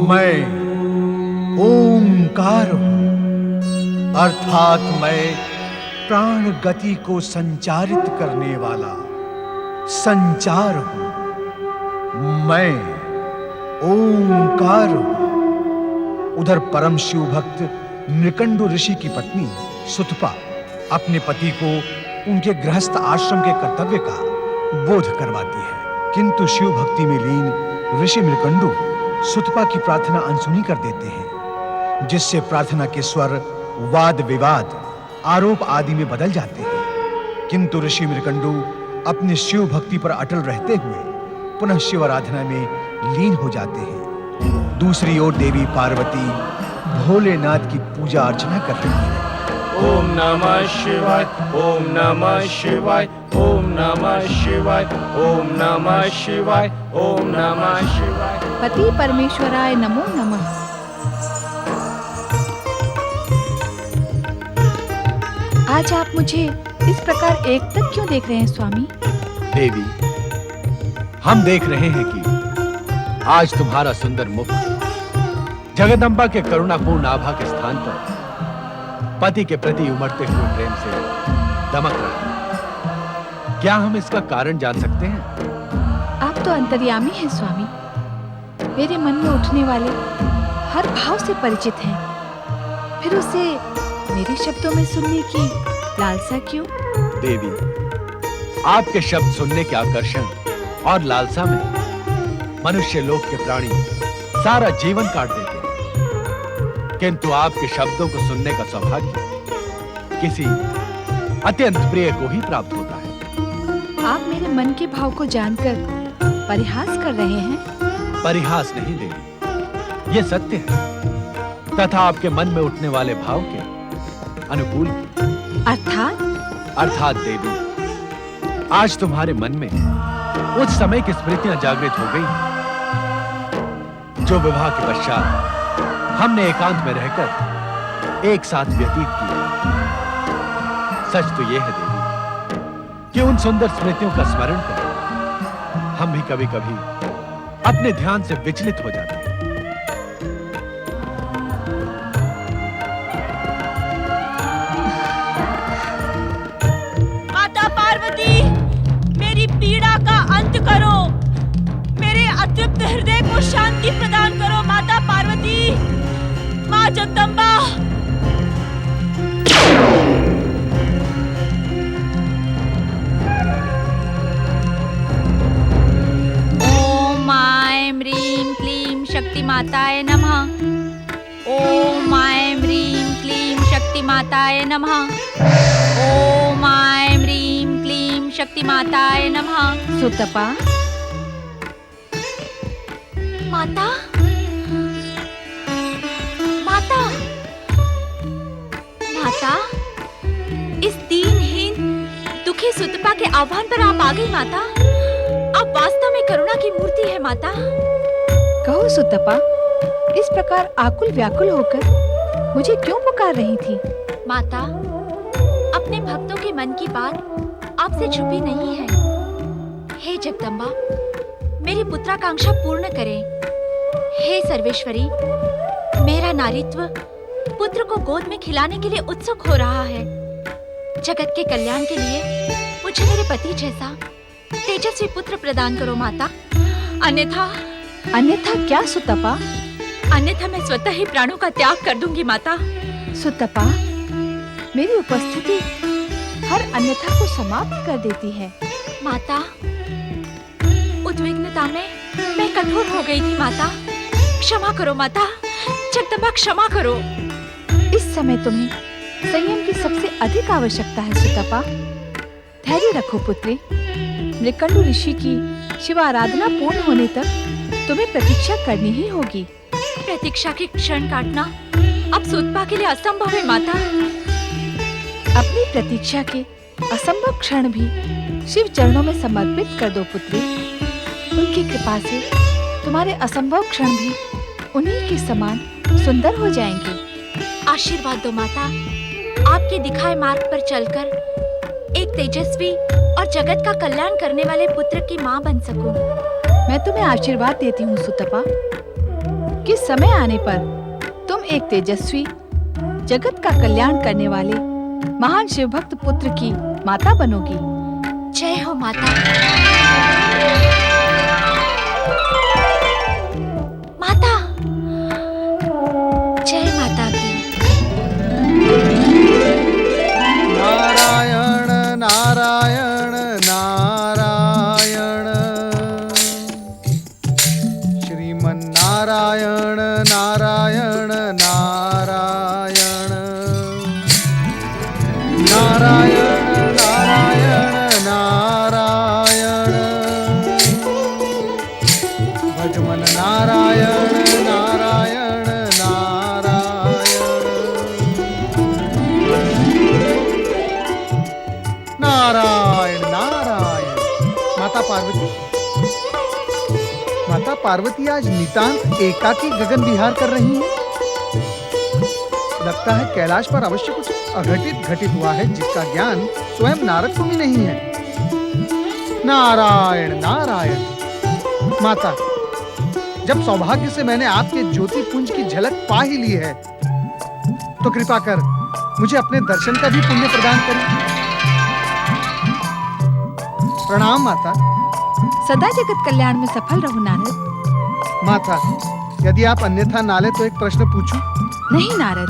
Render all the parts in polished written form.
मैं ओंकार हूं, अर्थात मैं प्राण गति को संचारित करने वाला संचार हूं। मैं ओंकार हूं। उधर परम शिव भक्त मृकंडु ऋषि की पत्नी सुतपा अपने पति को उनके गृहस्थ आश्रम के कर्तव्य का बोध करवाती है, किंतु शिव भक्ति में लीन ऋषि मृकंडु सुतपा की प्रार्थना अनसुनी कर देते हैं, जिससे प्रार्थना के स्वर वाद विवाद, आरोप आदि में बदल जाते हैं। किंतु ऋषि मृकंडु अपनी शिव भक्ति पर अटल रहते हुए पुनः शिव आराधना में लीन हो जाते हैं। दूसरी ओर देवी पार्वती भोलेनाथ की पूजा अर्चना कर रही है। ओम नमः शिवाय, ओम नमः शिवाय, ओम नमः शिवाय, ओम नमः शिवाय, ओम नमः शिवाय। पति परमेश्वराय नमो नमः। आज आप मुझे इस प्रकार एकटक क्यों देख रहे हैं स्वामी? देवी, हम देख रहे हैं कि आज तुम्हारा सुंदर मुख जगदंबा के करुणापूर्ण आभा के स्थान पर पति के प्रति उमड़ते हुए प्रेम से दमक रहा है। क्या हम इसका कारण जान सकते हैं? आप तो अंतर्यामी हैं स्वामी, मेरे मन में उठने वाले हर भाव से परिचित हैं। फिर उसे मेरे शब्दों में सुनने की लालसा क्यों? देवी, आपके शब्द सुनने के आकर्षण और लालसा में मनुष्य लोक के प्राणी सारा जीवन काट देते हैं, किंतु आपके शब्दों को सुनने का सौभाग्य किसी अत्यंत प्रिय को ही प्राप्त होता है। आप मेरे मन के भाव को जानकर परिहास कर रहे हैं? परिहास नहीं देवी, ये सत्य है, तथा आपके मन में उठने वाले भाव के अनुकूल भी। अर्थात देवी, आज तुम्हारे मन में उस समय की स्मृतियां जागृत हो गई हैं, जो विवाह के पश्चात हमने एकांत में रहकर एक साथ व्यतीत किए। सच तो यह है देवी कि उन सुंदर स्मृतियों का स्मरण कर हम भी कभी-कभी अपने ध्यान से विचलित हो जाते हैं। माता पार्वती, मेरी पीड़ा का अंत करो, मेरे अतृप्त हृदय को शांति प्रदान करो। माता पार्वती, माँ जगदम्बा। ओम ऐं ह्रीं क्लीं शक्ति माताय नमः। ओम ऐं ह्रीं क्लीं शक्ति माताय नमः। ओम ऐं ह्रीं क्लीं शक्ति माताय नमः। सुतपा, माता, माता, माता, इस दीनहीन दुखी सुतपा के आह्वान पर आप आ गई माता। आप वास्तव में करुणा की मूर्ति है माता। कहो सुतपा, इस प्रकार आकुल व्याकुल होकर मुझे क्यों पुकार रही थी? माता, अपने भक्तों के मन की बात आपसे छुपी नहीं है। हे जगदम्बा, मेरी पुत्राकांक्षा पूर्ण करें। हे सर्वेश्वरी, मेरा नारीत्व पुत्र को गोद में खिलाने के लिए उत्सुक हो रहा है। जगत के कल्याण के लिए मुझे मेरे पति जैसा तेजस्वी पुत्र प्रदान करो माता। अन्यथा क्या सुतपा? अन्यथा मैं स्वतः ही प्राणों का त्याग कर दूंगी माता। सुतपा, मेरी उपस्थिति हर अन्यथा को समाप्त कर देती है। माता, उद्विग्नता में मैं कठोर हो गई थी माता। क्षमा करो माता, जगदम्बा क्षमा करो। इस समय तुम्हें संयम की सबसे अधिक आवश्यकता है सुतपा। धैर्य रखो पुत्री। मृकंडु ऋषि की शिव आराधना पूर्ण होने तक तुम्हें प्रतीक्षा करनी ही होगी। प्रतीक्षा के क्षण काटना अब सुतपा के लिए असंभव है माता। अपनी प्रतीक्षा के असंभव क्षण भी शिव चरणों में समर्पित कर दो पुत्री। उनकी कृपा से तुम्हारे असंभव क्षण भी उन्हीं के समान सुंदर हो जाएंगे। आशीर्वाद दो माता, आपके दिखाए मार्ग पर चलकर एक तेजस्वी और जगत का कल्याण करने वाले पुत्र की माँ बन सकूं। मैं तुम्हें आशीर्वाद देती हूँ सुतपा। कि समय आने पर तुम एक तेजस्वी, जगत का कल्याण करने वाले महान शिव भक्त पुत्र की माता बनोगी। जय हो माता। माता, जय माता की। नारायण नारायण नारायण, श्रीमन नारायण नारायण नारायण, नारायण नारायण नारायण, भजमन नारायण नारायण नारायण, नारायण नारायण। माता पार्वती, माता पार्वती आज नितांत एकाकी गगन विहार कर रही हैं। लगता है कैलाश पर अवश्य कुछ अघटित घटित हुआ है जिसका ज्ञान स्वयं नारद को भी नहीं है। नारायण नारायण। माता, जब सौभाग्य से मैंने आपके ज्योति पुंज की झलक पा ही ली है तो कृपा कर मुझे अपने दर्शन का भी पुण्य प्रदान करें। प्रणाम माता। सदा जगत कल्याण में सफल रहो नारद। माता, यदि आप अन्यथा ना ले तो एक प्रश्न पूछूं? नहीं नारद,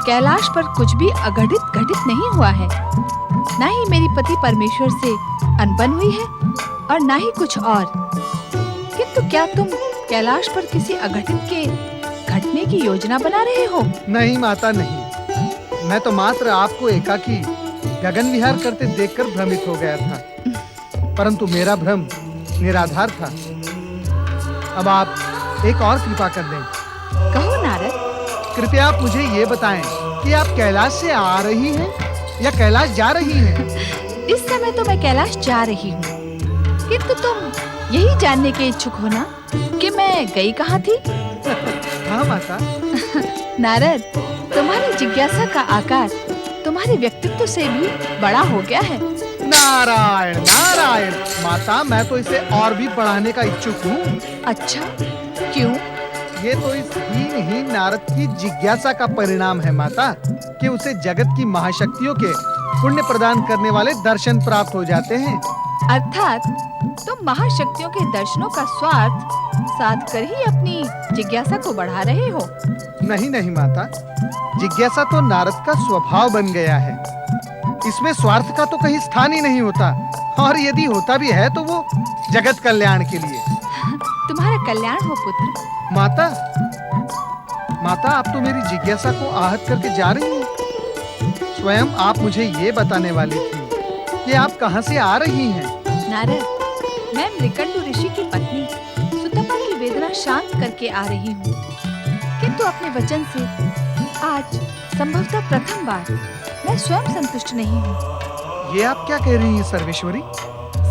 कैलाश पर कुछ भी अघटित घटित नहीं हुआ है। ना ही मेरी पति परमेश्वर से अनबन हुई है और ना ही कुछ और। किंतु क्या तुम कैलाश पर किसी अघटित के घटने की योजना बना रहे हो? नहीं माता नहीं, मैं तो मात्र आपको एकाकी गगन विहार करते देखकर भ्रमित हो गया था, परंतु मेरा भ्रम निराधार था। अब आप एक और कृपा कर दें। कहो नारद। कृपया आप मुझे ये बताएं कि आप कैलाश से आ रही हैं या कैलाश जा रही हैं? इस समय तो मैं कैलाश जा रही हूँ, किंतु तुम यही जानने के इच्छुक हो ना कि मैं गई कहाँ थी? हाँ माता। नारद, तुम्हारी जिज्ञासा का आकार तुम्हारे व्यक्तित्व से भी बड़ा हो गया है। नारायण नारायण। माता, मैं तो इसे और भी बढ़ाने का इच्छुक हूँ। अच्छा, क्यों? ये तो इस दीनहीन नारद की जिज्ञासा का परिणाम है माता, कि उसे जगत की महाशक्तियों के पुण्य प्रदान करने वाले दर्शन प्राप्त हो जाते हैं। अर्थात तुम महाशक्तियों के दर्शनों का स्वार्थ साध कर ही अपनी जिज्ञासा को बढ़ा रहे हो। नहीं नहीं माता, जिज्ञासा तो नारद का स्वभाव बन गया है। इसमें स्वार्थ का तो कहीं स्थान ही नहीं होता, और यदि होता भी है तो वो जगत कल्याण के लिए। तुम्हारा कल्याण हो पुत्र। माता, माता, आप तो मेरी जिज्ञासा को आहत करके जा रही हैं। स्वयं आप मुझे ये बताने वाली थी कि आप कहाँ से आ रही हैं। नारद, मैं मृकंडु ऋषि की पत्नी सुतपा की वेदना शांत करके आ रही हूँ, किंतु अपने वचन से आज संभवतः प्रथम बार मैं स्वयं संतुष्ट नहीं हूँ। ये आप क्या कह रही हैं सर्वेश्वरी?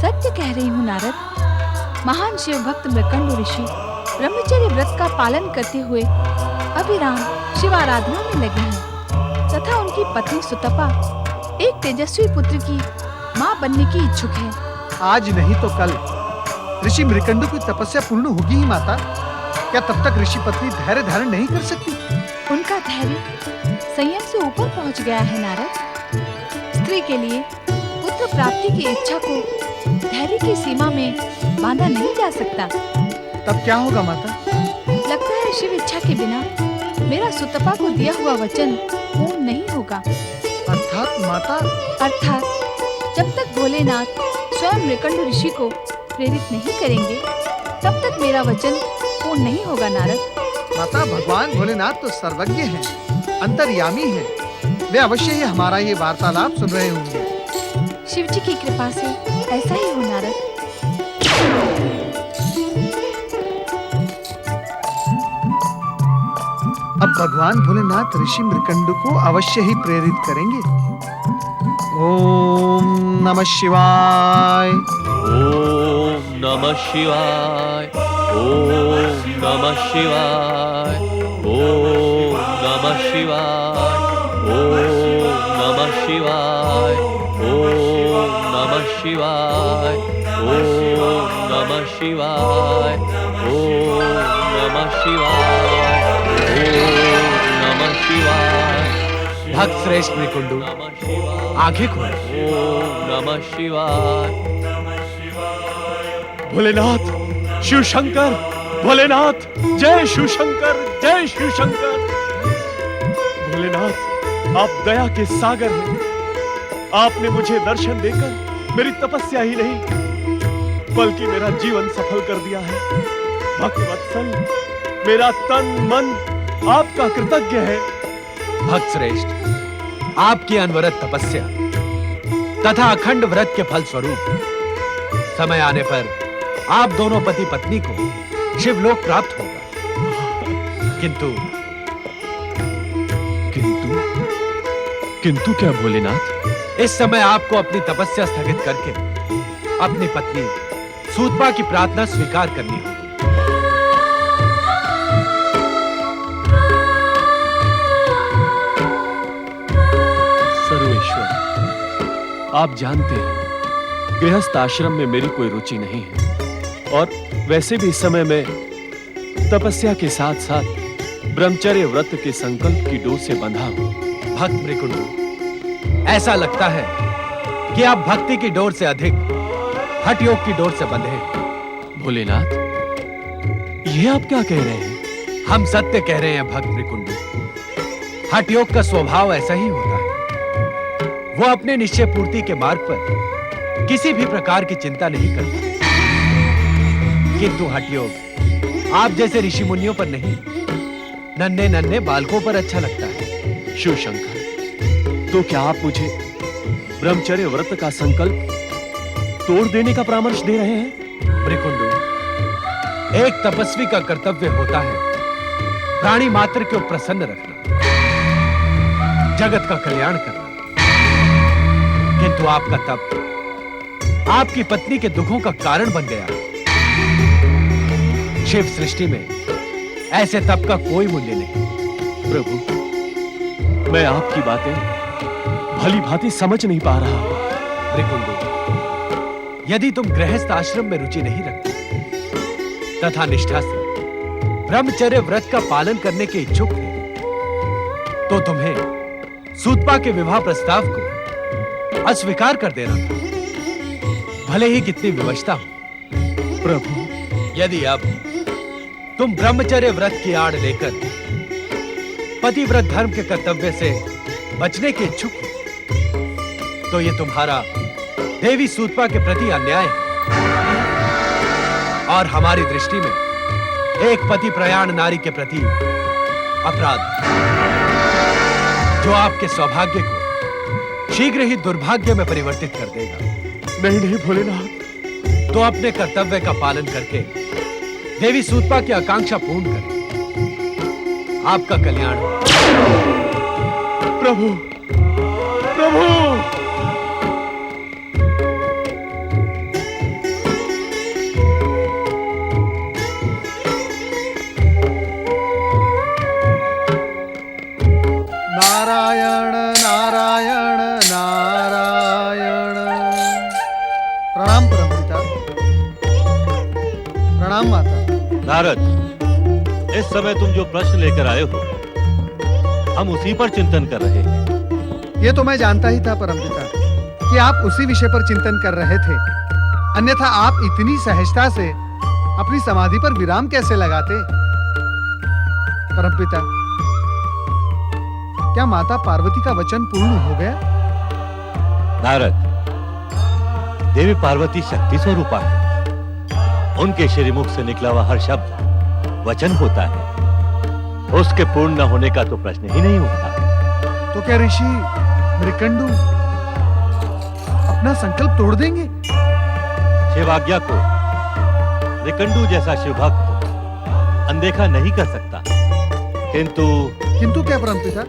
सत्य कह रही हूँ नारद। महान शिव भक्त मृकंडु ऋषि ब्रह्मचर्य व्रत का पालन करते हुए अविराम शिव आराधना में लगे हैं तथा उनकी पत्नी सुतपा एक तेजस्वी पुत्र की माँ बनने की इच्छुक है। आज नहीं तो कल ऋषि मृकंडु की तपस्या पूर्ण होगी ही माता। क्या तब तक ऋषि पत्नी धैर्य धारण नहीं कर सकती? उनका धैर्य संयम से ऊपर पहुँच गया है नारद। स्त्री के लिए पुत्र प्राप्ति की इच्छा को धैर्य की सीमा में बांधा नहीं जा सकता। तब क्या होगा माता? लगता है शिव इच्छा के बिना मेरा सुतपा को दिया हुआ वचन पूर्ण नहीं होगा। अर्थात माता? अर्थात जब तक भोलेनाथ स्वयं मृकंडु ऋषि को प्रेरित नहीं करेंगे तब तक मेरा वचन पूर्ण नहीं होगा नारद। माता, भगवान भोलेनाथ तो सर्वज्ञ हैं, अंतर्यामी हैं। वे अवश्य ही हमारा ये वार्तालाप सुन रहे होंगे। शिव जी की कृपा से ऐसा ही हो नारद। अब भगवान भोलेनाथ ऋषि मृकंडु को अवश्य ही प्रेरित करेंगे। ओम नमः शिवाय। ओम नमः शिवाय। ओम नमः शिवाय। ओम नमः शिवाय। ओम नमः शिवाय। ओम नमः शिवाय। ओम नमः शिवाय। ओम नमः शिवाय, ओम नमः शिवाय, भक्त श्रेष्ठ निकुंडू, आंखें खोलो। ओम नमः शिवाय। भोलेनाथ, शिव शंकर, भोलेनाथ, जय शिव शंकर, जय शिव शंकर। भोलेनाथ, आप दया के सागर हैं। आपने मुझे दर्शन देकर मेरी तपस्या ही नहीं बल्कि मेरा जीवन सफल कर दिया है। भक्तवत्सल, मेरा तन मन आपका कृतज्ञ है। भक्त श्रेष्ठ, आपकी अनवरत तपस्या तथा अखंड व्रत के फल स्वरूप समय आने पर आप दोनों पति पत्नी को शिवलोक प्राप्त होगा। किंतु किंतु क्या भोलेनाथ? इस समय आपको अपनी तपस्या स्थगित करके अपनी पत्नी सूतपा की प्रार्थना स्वीकार करनी होगी। सर्वेश्वर, आप जानते हैं गृहस्थ आश्रम में मेरी कोई रुचि नहीं है और वैसे भी इस समय में तपस्या के साथ साथ ब्रह्मचर्य व्रत के संकल्प की डोर से बंधा हूं। भक्त मृकुंडू, ऐसा लगता है कि आप भक्ति की डोर से अधिक हठ योग की डोर से बंधे हैं। भोलेनाथ, ये आप क्या कह रहे हैं? हम सत्य कह रहे हैं भक्त मृकुंडू। हठ योग का स्वभाव ऐसा ही होता है। वो अपने निश्चय पूर्ति के मार्ग पर किसी भी प्रकार की चिंता नहीं करता। किंतु हठ योग आप जैसे ऋषि मुनियों पर नहीं, नन्हे नन्हे बालकों पर अच्छा लगता है। शिव शंकर, तो क्या आप मुझे ब्रह्मचर्य व्रत का संकल्प तोड़ देने का परामर्श दे रहे हैं? मृकुंडू, एक तपस्वी का कर्तव्य होता है प्राणी मात्र को प्रसन्न रखना, जगत का कल्याण करना। किंतु आपका तप आपकी पत्नी के दुखों का कारण बन गया। शिव सृष्टि में ऐसे तप का कोई मूल्य नहीं। प्रभु, मैं आपकी बातें भली भांति समझ नहीं पा रहा हूं। मृकुंडू, यदि तुम गृहस्थ आश्रम में रुचि नहीं रखते तथा निष्ठा से ब्रह्मचर्य व्रत का पालन करने के इच्छुक थे, तो तुम्हें सूतपा के विवाह प्रस्ताव को अस्वीकार कर देना था, भले ही कितनी विवशता हो। प्रभु, यदि अब तुम ब्रह्मचर्य व्रत की आड़ लेकर पतिव्रत धर्म के कर्तव्य से बचने के इच्छुक हो, तो ये तुम्हारा देवी सूतपा के प्रति अन्याय है और हमारी दृष्टि में एक पति प्रयाण नारी के प्रति अपराध, जो आपके सौभाग्य को शीघ्र ही दुर्भाग्य में परिवर्तित कर देगा। नहीं भोलेनाथ, तो अपने कर्तव्य का पालन करके देवी सूतपा की आकांक्षा पूर्ण करें। आपका कल्याण हो। प्रभु, प्रभु, नारायण नारायण नारायण। प्रणाम परमपिता। प्रणाम माता। नारद, इस समय तुम जो प्रश्न लेकर आए हो हम उसी पर चिंतन कर रहे हैं। ये तो मैं जानता ही था परमपिता कि आप उसी विषय पर चिंतन कर रहे थे, अन्यथा आप इतनी सहजता से अपनी समाधि पर विराम कैसे लगाते? परमपिता, क्या माता पार्वती का वचन पूर्ण हो गया? नारद, देवी पार्वती शक्ति स्वरूपा है। उनके श्रीमुख से निकला हुआ हर शब्द वचन होता है। उसके पूर्ण न होने का तो प्रश्न ही नहीं उठता। तो क्या ऋषि मृकंडू अपना संकल्प तोड़ देंगे? शिवाज्ञा को मृकंडू जैसा शिवभक्त अनदेखा नहीं कर सकता। किंतु क्या परमपिता?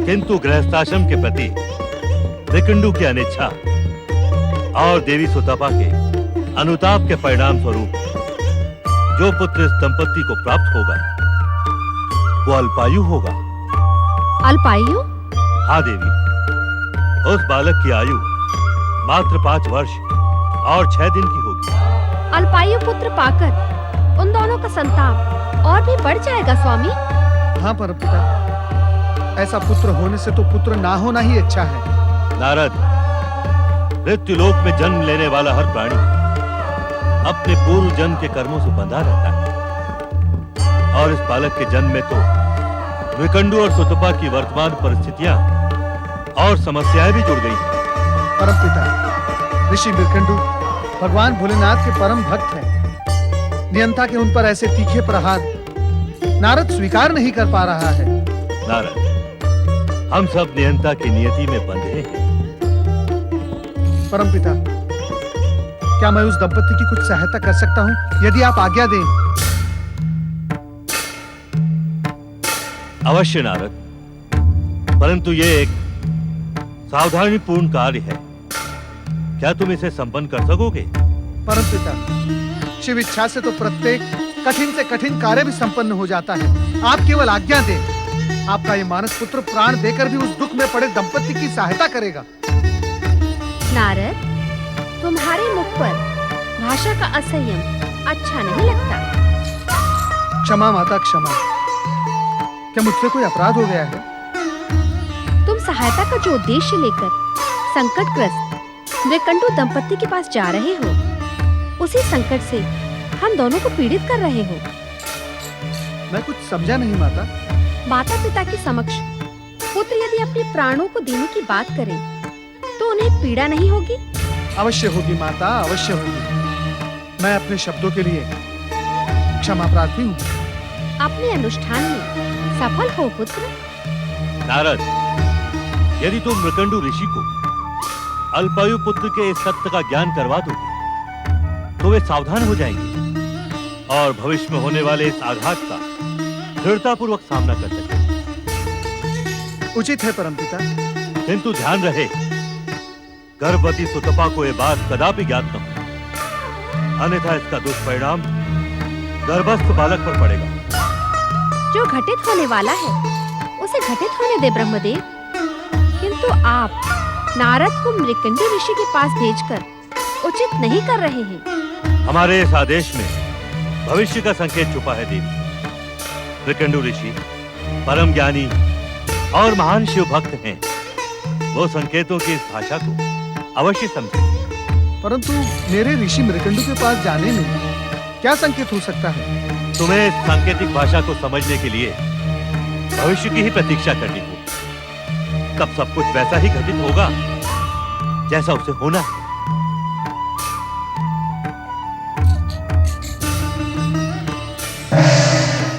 किंतु गृहस्थाश्रम के प्रति मृकंडू की अनिच्छा और देवी सुतपा के अनुताप के परिणाम स्वरूप जो पुत्र इस दंपति को प्राप्त होगा वो अल्पायु होगा। अल्पायु? हाँ देवी, उस बालक की आयु मात्र 5 वर्ष और 6 दिन की होगी। अल्पायु पुत्र पाकर उन दोनों का संताप और भी बढ़ जाएगा स्वामी। हाँ परमपिता, ऐसा पुत्र होने से तो पुत्र ना होना ही अच्छा है। नारद, मृत्युलोक में जन्म लेने वाला हर प्राणी अपने पूर्व जन्म के कर्मों से बंधा रहता है, और इस बालक के जन्म में तो विकंडू और सुतपा की वर्तमान परिस्थितियां और समस्याएं भी जुड़ गई हैं। परमपिता, ऋषि मृकंडू भगवान भोलेनाथ के परम भक्त हैं। नियंता के उन पर ऐसे तीखे प्रहार नारद स्वीकार नहीं कर पा रहा है। नारद, हम सब नियंता की नियति में बंधे हैं। परमपिता, क्या मैं उस दंपति की कुछ सहायता कर सकता हूं, यदि आप आज्ञा दें? अवश्य नारद, परंतु ये एक सावधानीपूर्ण कार्य है। क्या तुम इसे संपन्न कर सकोगे? परमपिता, शिव इच्छा से तो प्रत्येक कठिन से कठिन कार्य भी संपन्न हो जाता है। आप केवल आज्ञा दें। आपका ये मानस पुत्र प्राण देकर भी उस दुख में पड़े दंपति की सहायता करेगा। नारद, तुम्हारे मुख पर भाषा का असंयम अच्छा नहीं लगता। क्षमा माता, क्षमा। क्या मुझसे कोई अपराध हो गया है? तुम सहायता का जो उद्देश्य लेकर संकटग्रस्त मृकंडू दंपति के पास जा रहे हो, उसी संकट से हम दोनों को पीड़ित कर रहे हो। मैं कुछ समझा नहीं माता। माता पिता के समक्ष पुत्र यदि अपने प्राणों को देने की बात करे तो उन्हें पीड़ा नहीं होगी? अवश्य होगी माता, अवश्य होगी। मैं अपने शब्दों के लिए क्षमा प्रार्थी हूँ। अपने अनुष्ठान में सफल हो पुत्र। नारद, यदि तुम मृकंडू ऋषि को अल्पायु पुत्र के इस सत्य का ज्ञान करवा दोगे तो वे सावधान हो जाएंगे और भविष्य में होने वाले इस आघात का दृढ़तापूर्वक सामना कर सकेंगे। उचित है परमपिता। किंतु ध्यान रहे, गर्भवती सुतपा को यह बात कदापि ज्ञात न हो, अन्यथा इसका दुष्परिणाम गर्भस्थ बालक पर पड़ेगा। जो घटित होने वाला है उसे घटित होने दे ब्रह्मदेव। किंतु आप नारद को मृकंडू ऋषि के पास भेजकर उचित नहीं कर रहे हैं। हमारे इस आदेश में भविष्य का संकेत छुपा है देवी। मृकंडू ऋषि परम ज्ञानी और महान शिव भक्त हैं। वो संकेतों की इस भाषा को अवश्य समझेंगे। परंतु मेरे ऋषि मृकंडू के पास जाने में क्या संकेत हो सकता है? तुम्हें इस सांकेतिक भाषा को समझने के लिए भविष्य की ही प्रतीक्षा करनी होगी। तब सब कुछ वैसा ही घटित होगा जैसा उसे होना है।